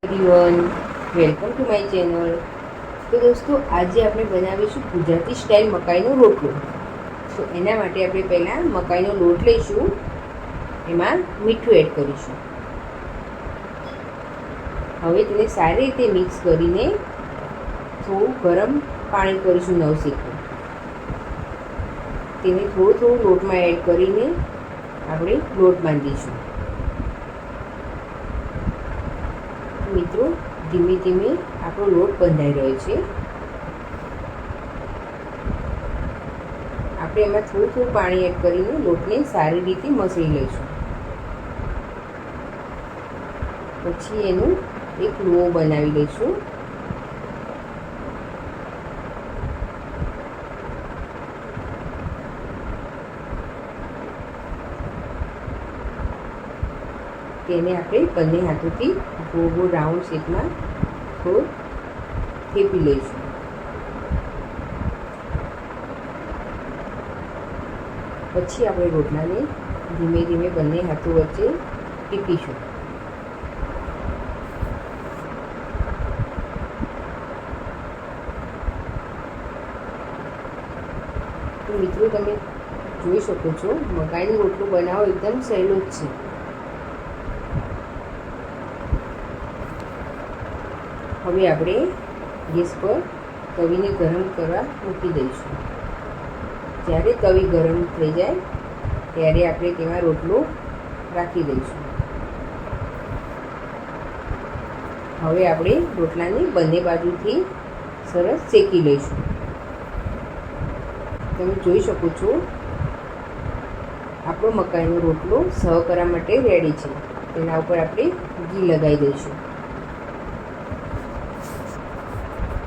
Everyone, welcome to my channel. તો દોસ્તો, આજે આપણે બનાવીશું ગુજરાતી સ્ટાઇલ મકાઈનો રોટલો. તો એના માટે આપણે પહેલાં મકાઈનો લોટ લઈશું, એમાં મીઠું એડ કરીશું. હવે તેને સારી રીતે મિક્સ કરીને થોડું ગરમ પાણી કરીશું નવશેકું. તેને થોડું લોટમાં એડ કરીને આપણે લોટ બાંધીશું. મિત્રો, ધીમે ધીમે આપણો લોટ બંધાઈ રહ્યો છે. આપણે એમાં થોડું પાણી એડ કરીને લોટને સારી રીતે મસળી લઈશું. પછી એનું એક લુઓ બનાવી લઈશું. તેને આપણે બંને હાથોથી ગોળ ગોળ રાઉન્ડ શેપમાં થોડું થેપી લઈશું. પછી આપણે રોટલાને ધીમે ધીમે બંને હાથો વચ્ચે ટીપીશું. તો મિત્રો, તમે જોઈ શકો છો, મકાઈનો રોટલો બનાવવો એકદમ સહેલો જ છે. હવે આપણે ગેસ પર તવીને ગરમ કરવા મૂકી દઈશું. જ્યારે તવી ગરમ થઈ જાય ત્યારે આપણે તેમાં રોટલો રાખી દઈશું. હવે આપણે રોટલાને બંને બાજુથી સરસ શેકી લઈશું. તમે જોઈ શકો છો, આપણો મકાઈનો રોટલો સર્વ કરવા માટે રેડી છે. તેના ઉપર આપણે ઘી લગાવી દઈશું.